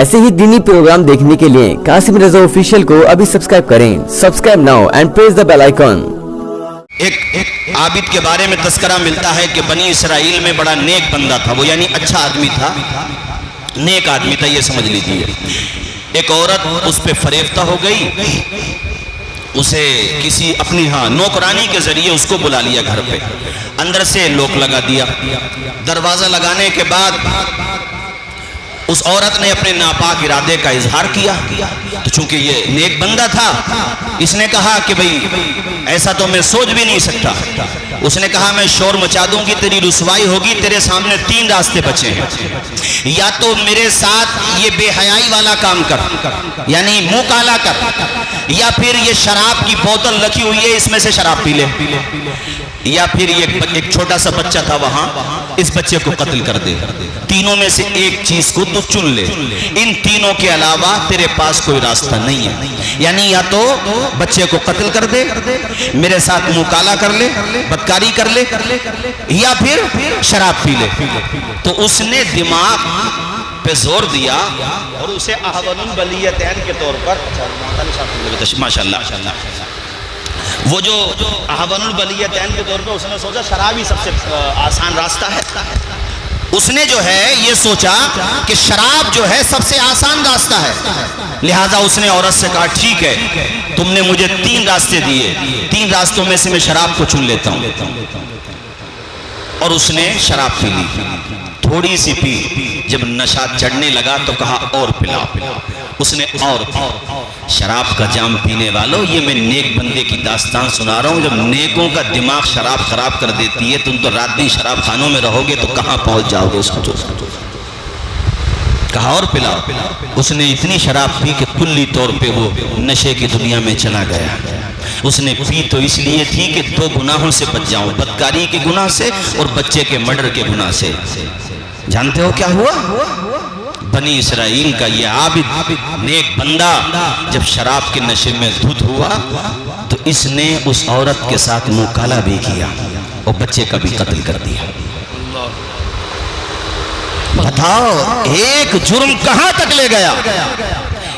ایسے ہی دینی پروگرام دیکھنے کے لیے قاسم رضا آفیشیل کو ابھی سبسکرائب کریں. Subscribe now and press the bell icon. ایک عابد کے بارے میں تذکرہ ملتا ہے کہ بنی اسرائیل میں بڑا نیک بندہ تھا. وہ یعنی اچھا آدمی تھا, نیک آدمی تھا, یہ سمجھ لیجیے. ایک عورت اس پہ فریفتہ ہو گئی, اسے کسی اپنی نوکرانی کے ذریعے اس کو بلا لیا گھر پہ, اندر سے لوک لگا دیا. دروازہ لگانے کے بعد اس عورت نے اپنے ناپاک ارادے کا اظہار کیا. تو چونکہ یہ نیک بندہ تھا, اس نے کہا کہ بھئی ایسا تو میں سوچ بھی نہیں سکتا. اس نے کہا میں شور مچا دوں گی, تیری رسوائی ہوگی, تیرے سامنے 3 راستے بچے ہیں. یا تو میرے ساتھ یہ بے حیائی والا کام کر, یعنی منہ کالا کر, یا پھر یہ شراب کی بوتل رکھی ہوئی ہے اس میں سے شراب پی لے, یا پھر یہ ایک چھوٹا سا بچہ تھا وہاں, اس بچے کو قتل کر دے. تینوں میں سے ایک چیز کو تو چن لے, ان تینوں کے علاوہ تیرے پاس کوئی راستہ نہیں ہے. یعنی یا تو بچے کو قتل کر دے, میرے ساتھ منہ کالا کر لے, بدکاری کر لے, یا پھر شراب پی لے. تو اس نے دماغ پہ زور دیا اور اسے احون البلیتین کے طور پر, ماشاءاللہ, وہ جو احون البلیتین کے طور پر اس نے سوچا شراب ہی سب سے آسان راستہ ہے. اس نے جو ہے یہ سوچا کہ شراب جو ہے سب سے آسان راستہ ہے, لہٰذا اس نے عورت سے کہا ٹھیک ہے, تم نے مجھے 3 راستے دیے, 3 راستوں میں سے میں شراب کو چن لیتا ہوں. اور اس نے شراب پی لی, تھوڑی سی پی. جب نشہ چڑھنے لگا تو کہا اور پلا. اس نے اور شراب کا جام پینے والوں, یہ میں نیک بندے کی داستان سنا رہا ہوں. جب نیکوں کا دماغ شراب خراب کر دیتی ہے, تم تو رات دن شراب خانوں میں رہو گے تو کہاں پہنچ جاؤ گے. سوچو. کہا اور پلا. اس نے اتنی شراب پی کہ کلی طور پہ وہ نشے کی دنیا میں چلا گیا. اس نے پی تو اس لیے تھی کہ 2 گناہوں سے بچ جاؤں, بدکاری کے گناہ سے اور بچے کے مرڈر کے گناہ سے. جانتے ہو کیا ہوا؟ بنی اسرائیل کا یہ عابد نیک بندہ جب شراب کے نشے میں دھت ہوا تو اس نے اس عورت کے ساتھ منہ کالا بھی کیا اور بچے کا بھی قتل کر دیا. بتاؤ ایک جرم کہاں تک لے گیا.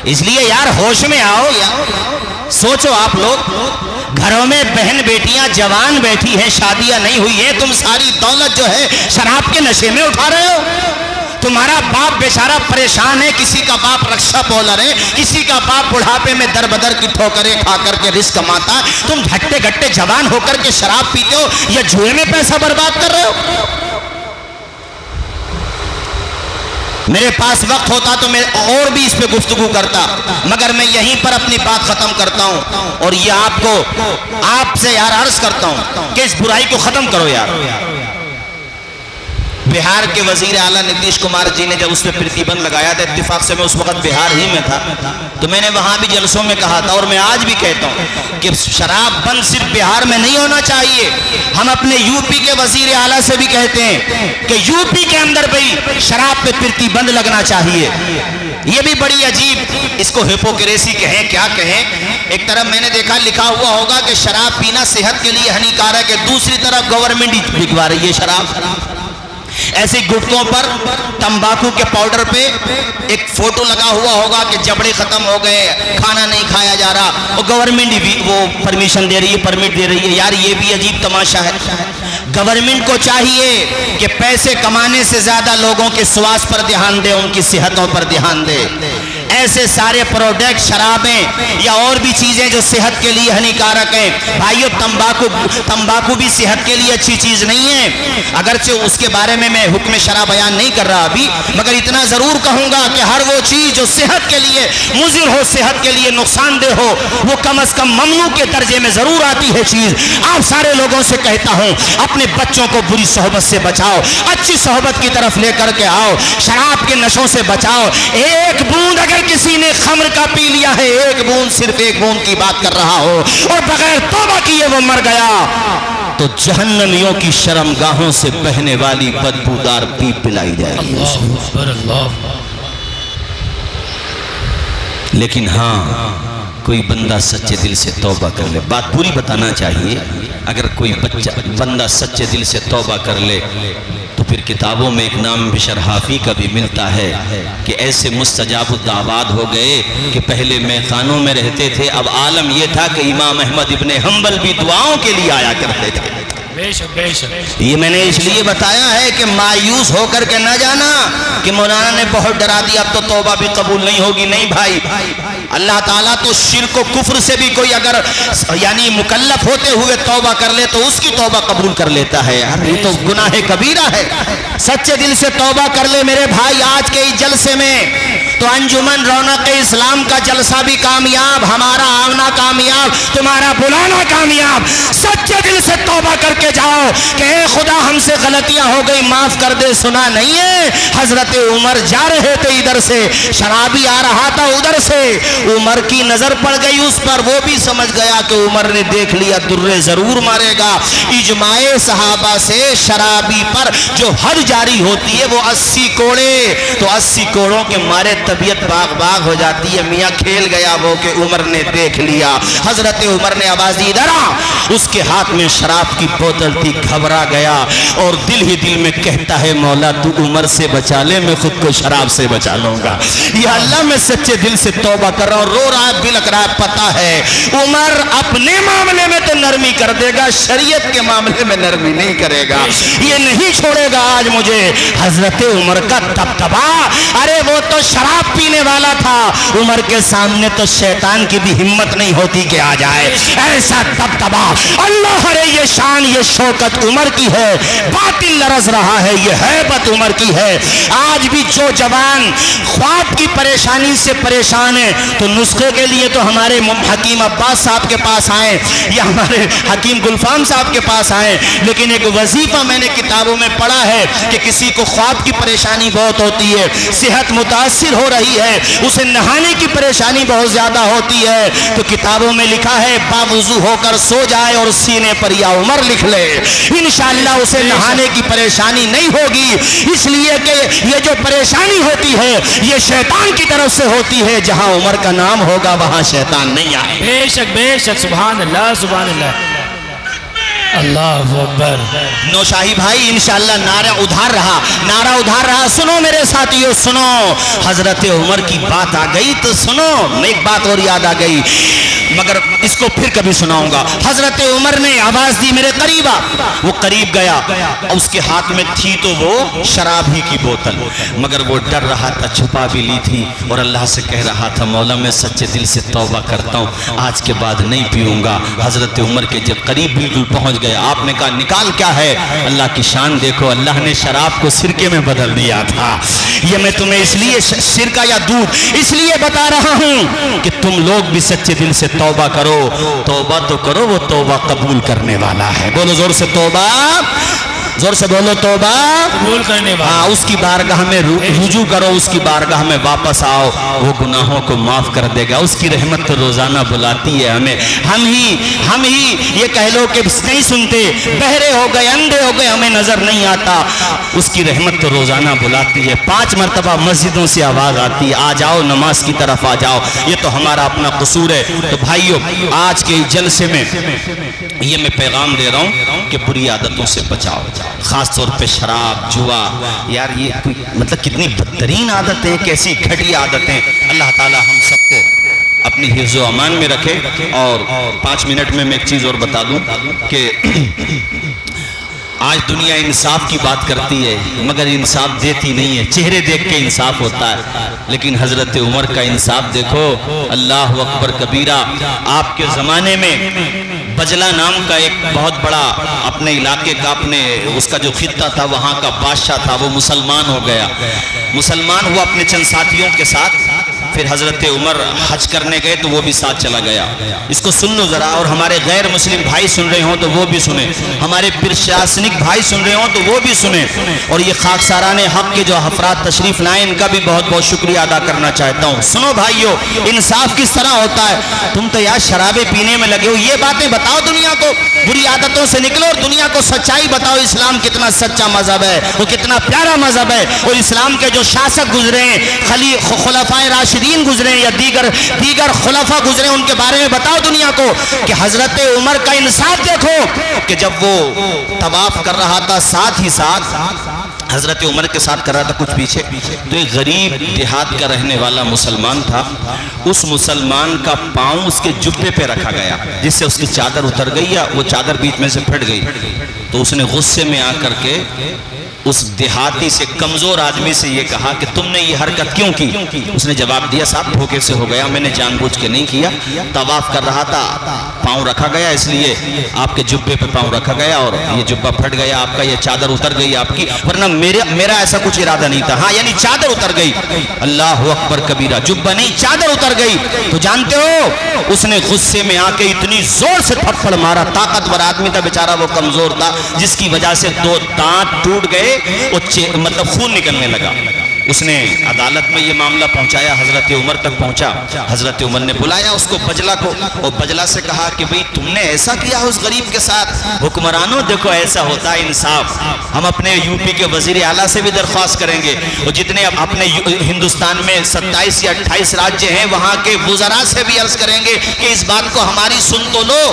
اس لیے یار ہوش میں آؤ. سوچو آپ لوگ, گھروں میں بہن بیٹیاں جوان بیٹھی ہیں, شادیاں نہیں ہوئی ہیں, تم ساری دولت جو ہے شراب کے نشے میں اٹھا رہے ہو. تمہارا باپ بیچارہ پریشان ہے, کسی کا باپ رکشہ بولر ہے, کسی کا باپ بڑھاپے میں در بدر کی ٹھوکریں کھا کر کے رزق کماتا. تم ہٹے گٹے جوان ہو کر کے شراب پیتے ہو یا جوئے میں پیسہ برباد کر رہے ہو. میرے پاس وقت ہوتا تو میں اور بھی اس پہ گفتگو کرتا, مگر میں یہیں پر اپنی بات ختم کرتا ہوں. اور یہ آپ سے یار عرض کرتا ہوں کہ اس برائی کو ختم کرو یار. بہار کے وزیر اعلیٰ نتیش کمار جی نے جب اس پہ پرتیبند لگایا تھا, اتفاق سے میں اس وقت بہار ہی میں تھا, تو میں نے وہاں بھی جلسوں میں کہا تھا, اور میں آج بھی کہتا ہوں کہ شراب بند صرف بہار میں نہیں ہونا چاہیے. ہم اپنے یو پی کے وزیر اعلیٰ سے بھی کہتے ہیں کہ یو پی کے اندر بھی شراب پہ پرتیبند لگنا چاہیے. یہ بھی بڑی عجیب, اس کو ہپوکریسی کہیں کیا کہیں. ایک طرف میں نے دیکھا لکھا ہوا ہوگا کہ شراب پینا صحت کے لیے ہانیکارک ہے, دوسری طرف گورنمنٹ بکوا رہی ہے شراب. ایسے گٹکوں پر تمباکو کے پاؤڈر پہ ایک فوٹو لگا ہوا ہوگا کہ جبڑے ختم ہو گئے, کھانا نہیں کھایا جا رہا, اور گورنمنٹ بھی وہ پرمیشن دے رہی ہے, پرمٹ دے رہی ہے. یار یہ بھی عجیب تماشا ہے. گورنمنٹ کو چاہیے کہ پیسے کمانے سے زیادہ لوگوں کے سواس پر دھیان دے, ان کی صحتوں پر دھیان دے. ایسے سارے پروڈکٹ, شرابیں یا اور بھی چیزیں جو صحت کے لیے ہانیکارک ہیں, بھائیو تمباکو بھی صحت کے لیے اچھی چیز نہیں ہے. اگرچہ اس کے بارے میں حکم شرع بیان نہیں کر رہا ابھی, مگر اتنا ضرور کہوں گا کہ ہر وہ چیز جو صحت کے لیے مضر ہو, صحت کے لیے نقصان دہ ہو, وہ کم از کم ممنوع کے درجے میں ضرور آتی ہے چیز. آپ سارے لوگوں سے کہتا ہوں اپنے بچوں کو بری صحبت سے بچاؤ, اچھی صحبت کی طرف لے کر کے آؤ, شراب کے نشوں سے بچاؤ. ایک بوند اگر کسی نے خمر کا پی لیا ہے, ایک بوند, صرف ایک بوند کی بات کر رہا ہو, اور بغیر توبہ کیے وہ مر گیا, تو جہنمیوں کی شرمگاہوں سے بہنے والی بدبودار پیپ پلائی جائے گی. لیکن ہاں کوئی بندہ سچے دل سے توبہ کر لے. بات پوری بتانا چاہیے. اگر کوئی بندہ سچے دل سے توبہ کر لے تو پھر کتابوں میں ایک نام بشر حافی کا بھی ملتا ہے کہ ایسے مستجاب الدعوات ہو گئے کہ پہلے میخانوں میں رہتے تھے، اب عالم یہ تھا کہ امام احمد ابن حنبل بھی دعاؤں کے لیے آیا کرتے تھے. یہ میں نے اس لیے بتایا ہے کہ مایوس ہو کر کے نہ جانا کہ مولانا نے بہت ڈرا دیا اب تو توبہ بھی قبول نہیں ہوگی. نہیں بھائی، اللہ تعالیٰ تو شرک و کفر سے بھی کوئی اگر یعنی مکلف ہوتے ہوئے توبہ کر لے تو اس کی توبہ قبول کر لیتا ہے. یہ تو گناہ کبیرہ ہے. سچے دل سے توبہ کر لے میرے بھائی. آج کے اس جلسے میں تو انجمن رونق اسلام کا جلسہ بھی کامیاب، ہمارا آنا کامیاب، تمہارا بلانا کامیاب. سچے دل سے توبہ کر کے جاؤ کہ اے خدا ہم سے غلطیاں ہو گئی معاف کر دے. سنا نہیں ہے حضرت عمر جا رہے تھے ادھر سے، شرابی آ رہا تھا ادھر سے، عمر کی نظر پڑ گئی اس پر، وہ بھی سمجھ گیا کہ عمر نے دیکھ لیا درے ضرور مارے گا. اجماع صحابہ سے شرابی پر جو حد جاری ہوتی ہے وہ 80 کوڑے، تو 80 کوڑوں کے مارے طبیعت باغ باغ ہو جاتی ہے. میاں کھیل گیا وہ کہ عمر نے دیکھ لیا. حضرت عمر نے آواز دی ادھر آ. اس کے ہاتھ میں شراب کی بوتل تھی، گھبرا گیا اور دل ہی دل میں کہتا ہے مولا تو عمر سے بچا لے، میں خود کو شراب سے بچا لوں گا. یا اللہ میں سچے دل سے توبہ کر رہا ہوں. رو رہا ہے، بلک رہا ہے. پتا ہے عمر اپنے معاملے میں تو نرمی کر دے گا، شریعت کے معاملے میں نرمی نہیں کرے گا. یہ نہیں چھوڑے گا آج مجھے. حضرت عمر کا دبدبا، ارے وہ تو شراب پینے والا تھا، عمر کے سامنے تو شیطان کی بھی ہمت نہیں ہوتی کہ آ جائے. ایسا دبدبا. اللہ ارے یہ شان یہ شوکت عمر کی ہے، باطل لرز رہا ہے، یہ ہیبت عمر کی ہے. آج بھی جو جوان خواب کی پریشانی سے پریشان ہے تو نسخے کے لیے تو ہمارے حکیم عباس صاحب کے پاس آئیں یا ہمارے حکیم گلفام صاحب کے پاس آئیں. لیکن ایک وظیفہ میں نے کتابوں میں پڑھا ہے کہ کسی کو خواب کی پریشانی بہت ہوتی ہے، صحت متاثر ہو رہی ہے، اسے نہانے کی پریشانی بہت زیادہ ہوتی ہے، تو کتابوں میں لکھا ہے باوضو ہو کر سو جائے اور سینے پر یا عمر لکھ لے، انشاءاللہ اسے نہانے کی پریشانی نہیں ہوگی. اس لیے کہ یہ جو پریشانی ہوتی ہے یہ شیطان کی طرف سے ہوتی ہے. جہاں عمر کا نام ہوگا وہاں شیطان نہیں آئے. بے شک سبحان اللہ سبحان اللہ. اللہ اکبر. نوشاہی بھائی انشاءاللہ نعرہ ادھار رہا. سنو میرے ساتھیو سنو. حضرت عمر کی بات آ گئی تو سنو. ایک بات اور یاد آ گئی مگر اس کو پھر کبھی سناؤں گا. حضرت عمر نے آواز دی میرے قریب آ. وہ قریب گیا، اس کے ہاتھ میں تھی تو وہ شراب ہی کی بوتل، مگر وہ ڈر رہا تھا، چھپا بھی لی تھی اور اللہ سے کہہ رہا تھا مولا میں سچے دل سے توبہ کرتا ہوں، آج کے بعد نہیں پیوں گا. حضرت عمر کے جب قریب بالکل پہنچ گیا آپ نے کہا نکال. کیا ہے؟ اللہ کی شان دیکھو، اللہ نے شراب کو سرکے میں بدل دیا تھا. یہ میں تمہیں اس لیے سرکہ یا دودھ اس لیے بتا رہا ہوں کہ تم لوگ بھی سچے دل سے توبہ کرو. توبہ تو کرو، وہ توبہ قبول کرنے والا ہے. بولو زور سے توبہ، زور سے بولو توبہ قبول کرنے والا. ہاں، اس کی بارگاہ میں رجوع کرو، اس کی بارگاہ میں واپس آؤ، وہ گناہوں کو معاف کر دے گا. اس کی رحمت تو روزانہ بلاتی ہے ہمیں. ہم ہی یہ کہہ لو کہ نہیں سنتے، بہرے ہو گئے، اندھے ہو گئے، ہمیں نظر نہیں آتا. اس کی رحمت تو روزانہ بلاتی ہے. 5 مرتبہ مسجدوں سے آواز آتی ہے آ جاؤ نماز کی طرف آ جاؤ. یہ تو ہمارا اپنا قصور ہے. تو بھائیو آج کے جلسے میں یہ میں پیغام دے رہا ہوں کہ بری عادتوں سے بچاؤ، خاص طور پہ شراب، جوا. یار یہ کوئی مطلب کتنی بدترین عادتیں، کیسی گھٹیا عادتیں. اللہ تعالی ہم سب کو اپنی حفظ و امان میں رکھے. اور 5 منٹ میں ایک چیز اور بتا دوں کہ آج دنیا انصاف کی بات کرتی ہے مگر انصاف دیتی نہیں ہے. چہرے دیکھ کے انصاف ہوتا ہے لیکن حضرت عمر کا انصاف دیکھو. اللہ اکبر کبیرہ. آپ کے زمانے میں بجلا نام کا ایک بہت بڑا اپنے علاقے کا اپنے اس کا جو خطہ تھا وہاں کا بادشاہ تھا، وہ مسلمان ہو گیا. مسلمان ہوا اپنے چند ساتھیوں کے ساتھ. پھر حضرت عمر حج کرنے گئے تو وہ بھی ساتھ چلا گیا. اس کو سن لو ذرا، اور ہمارے غیر مسلم بھائی سن رہے ہوں تو وہ بھی سنیں، ہمارے پرشاسنک بھائی سن رہے ہوں تو وہ بھی سنیں. اور یہ خاکساران حق کے جو افراد تشریف لائیں ان کا بھی بہت بہت شکریہ ادا کرنا چاہتا ہوں. سنو بھائیو، انصاف کس طرح ہوتا ہے. تم تو یار شرابیں پینے میں لگے ہو، یہ باتیں بتاؤ دنیا کو، بری عادتوں سے نکلو اور دنیا کو سچائی بتاؤ. اسلام کتنا سچا مذہب ہے، وہ کتنا پیارا مذہب ہے. اور اسلام کے جو شاسک گزرے ہیں خلفائے راشدین راشدین گزرے یا دیگر خلفاء گزرے، ان کے بارے میں بتاؤ دنیا کو کہ حضرت عمر کا انصاف دیکھو کہ جب وہ طواف کر رہا تھا ساتھ ہی ساتھ حضرت عمر کے ساتھ کر رہا تھا کچھ پیچھے، تو ایک غریب دیہات کا رہنے والا مسلمان تھا، اس مسلمان کا پاؤں اس کے جبے پہ رکھا گیا جس سے اس کی چادر اتر گئی یا وہ چادر بیچ میں سے پھٹ گئی، تو اس نے غصے میں آ کر کے اس دیہاتی سے کمزور آدمی سے یہ کہا کہ تم نے یہ حرکت کیوں کی؟ اس نے جواب دیا صاحب دھوکے سے ہو گیا، میں نے جان بوجھ کے نہیں کیا، طواف کر رہا تھا پاؤں رکھا گیا اس لیے آپ کے جبے پہ پاؤں رکھا گیا اور یہ جبہ پھٹ گیا آپ کا، یہ چادر اتر گئی آپ کی، ورنہ میرا ایسا کچھ ارادہ نہیں تھا۔ ہاں یعنی چادر اتر گئی، اللہ اکبر کبیرہ، جبہ نہیں چادر اتر گئی۔ تو جانتے ہو اس نے غصے میں آ کے اتنی زور سے تھپڑ مارا، طاقتور آدمی تھا بیچارہ، وہ کمزور تھا، جس کی وجہ سے 2 دانت ٹوٹ گئے، مطلب خون نکلنے لگا۔ اس نے عدالت میں یہ معاملہ پہنچایا، حضرت عمر تک پہنچا، حضرت عمر نے بلایا اس کو بجلا کو، اور بجلا سے کہا کہ بھئی تم نے ایسا کیا اس غریب کے ساتھ؟ حکمرانوں دیکھو ایسا ہوتا ہے انصاف، ہم اپنے یو پی کے وزیر اعلیٰ سے بھی درخواست کریں گے، اور جتنے اپنے ہندوستان میں 27 یا 28 راجیہ ہیں وہاں کے وزراء سے بھی عرض کریں گے کہ اس بات کو ہماری سن تو لو،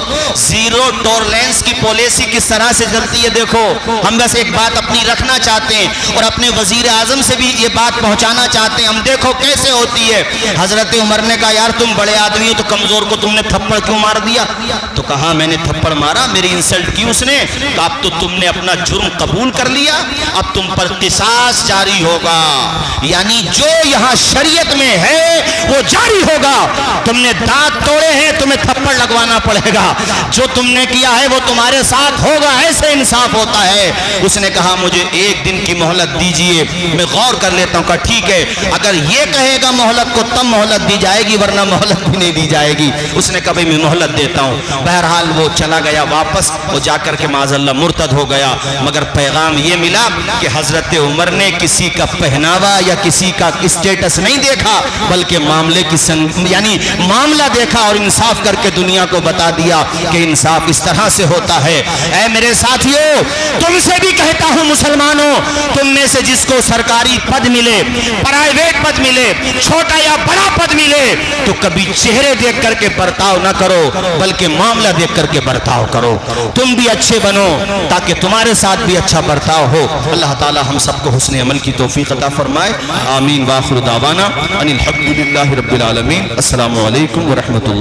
زیرو ٹولرنس کی پالیسی کس طرح سے چلتی ہے دیکھو۔ ہم بس ایک بات اپنی رکھنا چاہتے ہیں اور اپنے وزیر اعظم سے بھی یہ بات پہنچانا چاہتے ہیں، ہم دیکھو کیسے ہوتی ہے۔ حضرت عمر نے کہا یار تم بڑے آدمی ہو تو کمزور کو تم نے تھپڑ کیوں مار دیا؟ تو کہا میں نے تھپڑ مارا، میری انسلٹ کی اس نے، کہا اب تو تم نے اپنا جرم قبول کر لیا، اب تم پر قصاص جاری ہوگا، یعنی جو یہاں شریعت میں ہے وہ جاری ہوگا، تم نے دانت توڑے ہیں تمہیں تھپڑ لگوانا پڑے گا، جو تم نے کیا ہے وہ تمہارے ساتھ ہوگا، ایسے انصاف ہوتا ہے۔ اس نے کہا مجھے 1 دن کی مہلت دیجئے، میں غور کر لیتا ہوں۔ کہا ٹھیک ہے، اگر یہ کہے گا مہلت کو تب مہلت دی جائے گی ورنہ مہلت بھی نہیں دی جائے گی۔ اس نے کہا میں مہلت دیتا ہوں۔ بہرحال وہ چلا گیا واپس، وہ جا کر کے معاذ اللہ مرتد ہو گیا، مگر پیغام یہ ملا کہ حضرت عمر نے کسی کا پہناوا یا کسی کا اسٹیٹس نہیں دیکھا، بلکہ معاملے کی یعنی معاملہ دیکھا اور انصاف کر کے دنیا کو بتا دیا کہ انصاف اس طرح سے ہوتا ہے۔ اے میرے ساتھیوں، تم سے بھی کہتا ہوں مسلمانوں، تم میں سے جس کو سرکاری پد ملے، پرائیویٹ پد ملے، چھوٹا یا بڑا پد ملے، تو کبھی چہرے دیکھ کر کے برتاؤ نہ کرو بلکہ معاملہ دیکھ کر کے برتاؤ کرو، تم بھی اچھے بنو تاکہ تمہارے ساتھ بھی اچھا برتاؤ ہو۔ اللہ تعالی ہم سب کو حسن عمل کی توفیق عطا فرمائے، آمین۔ وآخر دعوانا ان الحمد للہ رب العالمین۔ السلام علیکم ورحمۃ اللہ۔